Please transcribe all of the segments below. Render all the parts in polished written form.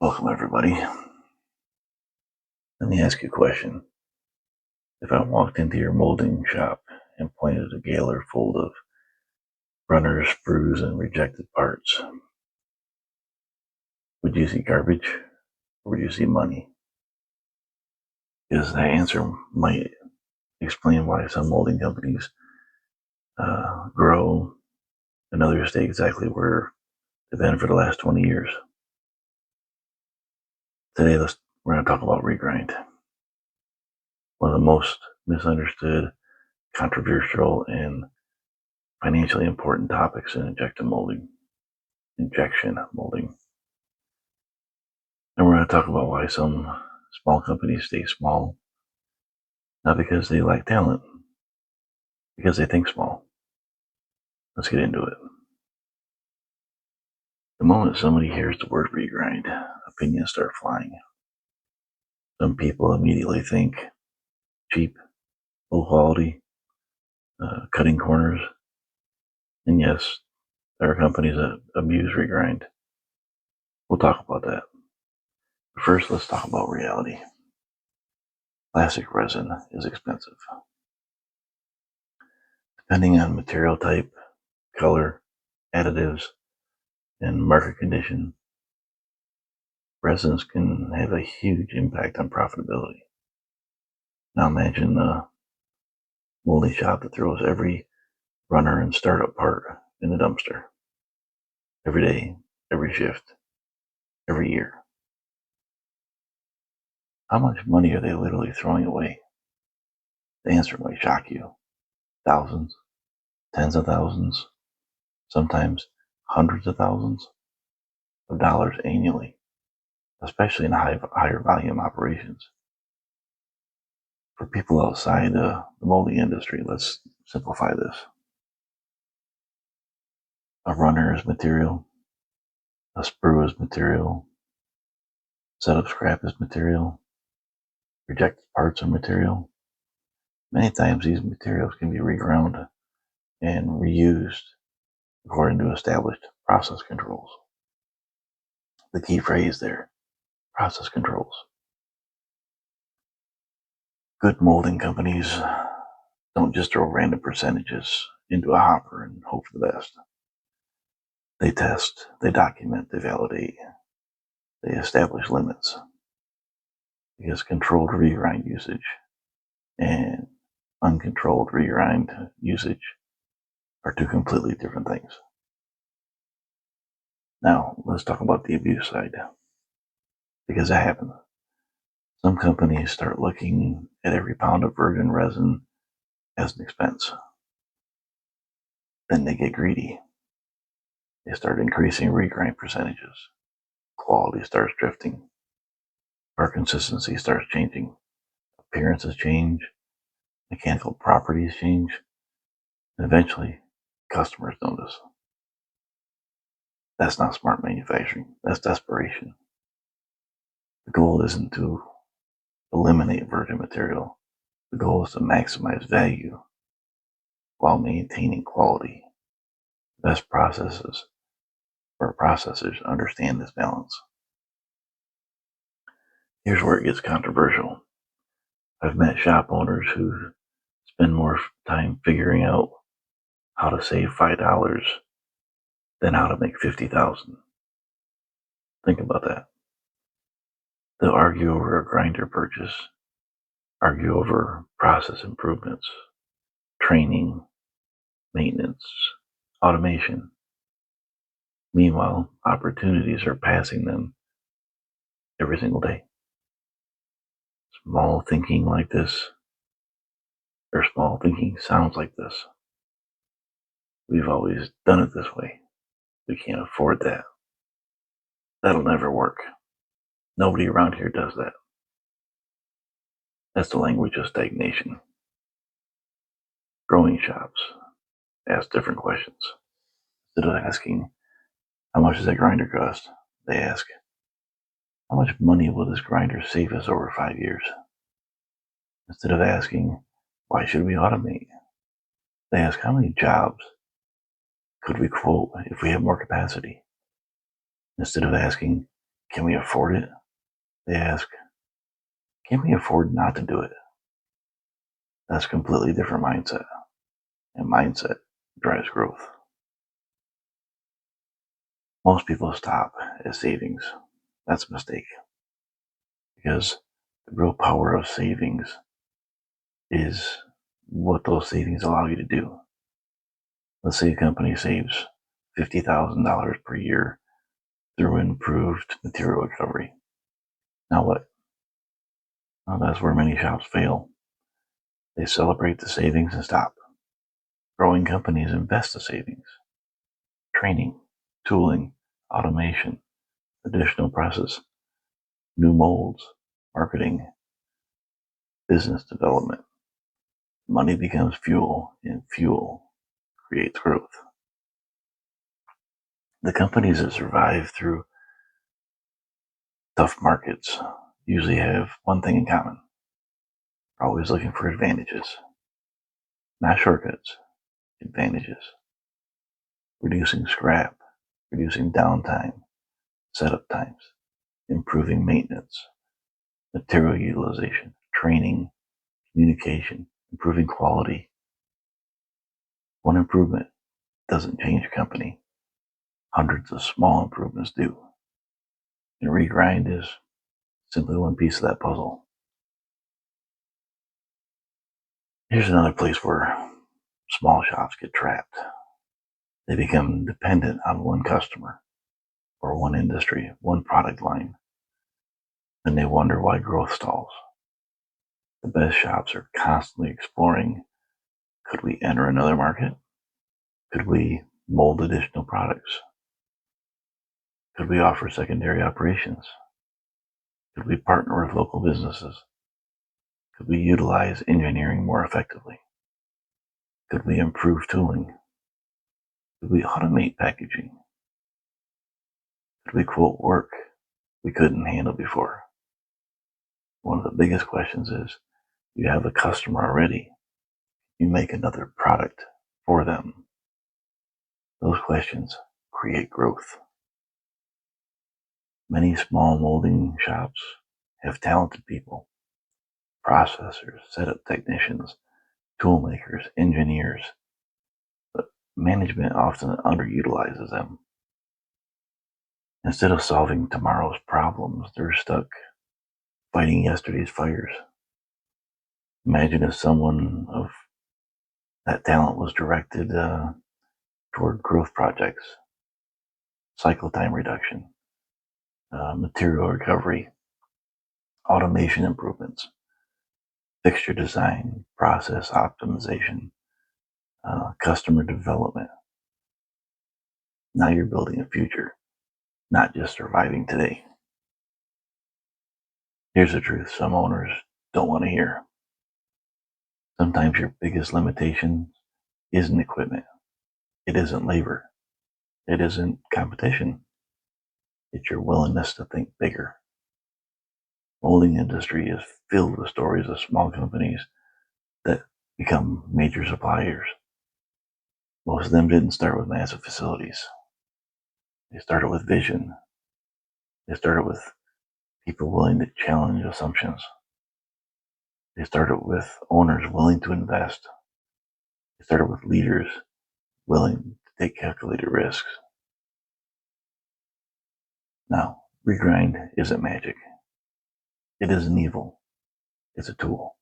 Welcome, everybody. Let me ask you a question. If I walked into your molding shop and pointed a gailer full of runners, sprues, and rejected parts, would you see garbage or would you see money? Because that answer might explain why some molding companies grow and others stay exactly where they've been for the last 20 years. Today, we're going to talk about Regrind, one of the most misunderstood, controversial, and financially important topics in injection molding. And we're going to talk about why some small companies stay small, not because they lack talent, because they think small. Let's get into it. The moment somebody hears the word regrind, opinions start flying. Some people immediately think cheap, low quality, cutting corners. And yes, there are companies that abuse regrind. We'll talk about that. But first, let's talk about reality. Plastic resin is expensive. Depending on material type, color, additives, and market condition, resins can have a huge impact on profitability. Now imagine a molding shop that throws every runner and startup part in the dumpster every day, every shift, every year. How much money are they literally throwing away? The answer might shock you. Thousands, tens of thousands, sometimes hundreds of thousands of dollars annually, especially in higher volume operations. For people outside the molding industry, let's simplify this. A runner is material, a sprue is material, setup scrap is material, rejected parts are material. Many times these materials can be reground and reused according to established process controls. The key phrase there, process controls. Good molding companies don't just throw random percentages into a hopper and hope for the best. They test, they document, they validate, they establish limits. Because controlled regrind usage and uncontrolled regrind usage are two completely different things. Now, let's talk about the abuse side, because that happens. Some companies start looking at every pound of virgin resin as an expense. Then they get greedy. They start increasing regrind percentages. Quality starts drifting. Our consistency starts changing. Appearances change. Mechanical properties change. And eventually, customers notice. That's not smart manufacturing. That's desperation. The goal isn't to eliminate virgin material. The goal is to maximize value while maintaining quality. Best processes or processors understand this balance. Here's where it gets controversial. I've met shop owners who spend more time figuring out how to save $5 than how to make $50,000. Think about that. They'll argue over a grinder purchase, argue over process improvements, training, maintenance, automation. Meanwhile, opportunities are passing them every single day. Small thinking like this, or small thinking sounds like this. We've always done it this way. We can't afford that. That'll never work. Nobody around here does that. That's the language of stagnation. Growing shops ask different questions. Instead of asking, how much does that grinder cost? They ask, how much money will this grinder save us over 5 years? Instead of asking, why should we automate? They ask, how many jobs could we quote if we have more capacity? Instead of asking, can we afford it? They ask, can we afford not to do it? That's a completely different mindset. And mindset drives growth. Most people stop at savings. That's a mistake. Because the real power of savings is what those savings allow you to do. Let's say a company saves $50,000 per year through improved material recovery. Now what? Well, that's where many shops fail. They celebrate the savings and stop. Growing companies invest the savings. Training, tooling, automation, additional presses, new molds, marketing, business development. Money becomes fuel, and fuel creates growth. The companies that survive through tough markets usually have one thing in common. They're always looking for advantages. Not shortcuts, advantages. Reducing scrap, reducing downtime, setup times, improving maintenance, material utilization, training, communication, improving quality. One improvement doesn't change a company. Hundreds of small improvements do. And Regrind is simply one piece of that puzzle. Here's another place where small shops get trapped. They become dependent on one customer or one industry, one product line, and they wonder why growth stalls. The best shops are constantly exploring, could we enter another market? Could we mold additional products? Could we offer secondary operations? Could we partner with local businesses? Could we utilize engineering more effectively? Could we improve tooling? Could we automate packaging? Could we quote work we couldn't handle before? One of the biggest questions is, you have a customer already, you make another product for them. Those questions create growth. Many small molding shops have talented people, processors, setup technicians, tool makers, engineers, but management often underutilizes them. Instead of solving tomorrow's problems, they're stuck fighting yesterday's fires. Imagine if someone of that talent was directed toward growth projects, cycle time reduction, material recovery, automation improvements, fixture design, process optimization, customer development. Now you're building a future, not just surviving today. Here's the truth some owners don't want to hear. Sometimes your biggest limitation isn't equipment. It isn't labor. It isn't competition. It's your willingness to think bigger. Molding industry is filled with stories of small companies that become major suppliers. Most of them didn't start with massive facilities. They started with vision. They started with people willing to challenge assumptions. They started with owners willing to invest. They started with leaders willing to take calculated risks. Now, Regrind isn't magic. It isn't evil. It's a tool.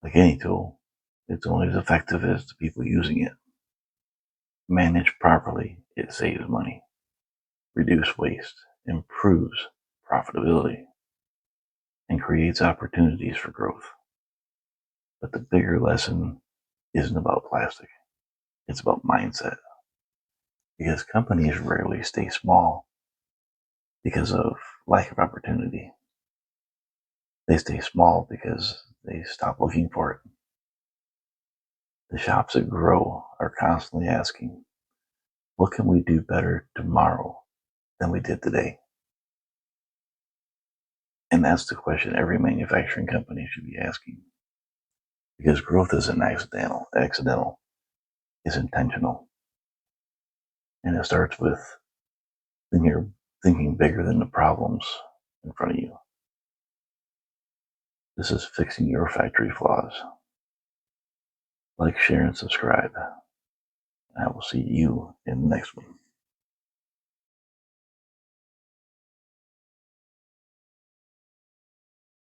Like any tool, it's only as effective as the people using it. Managed properly, it saves money, reduces waste, improves profitability, and creates opportunities for growth. But the bigger lesson isn't about plastic. It's about mindset. Because companies rarely stay small because of lack of opportunity. They stay small because they stop looking for it. The shops that grow are constantly asking, what can we do better tomorrow than we did today? And that's the question every manufacturing company should be asking. Because growth isn't accidental. It's intentional. And it starts with thinking bigger than the problems in front of you. This is fixing your factory flaws. Like, share, and subscribe. I will see you in the next one.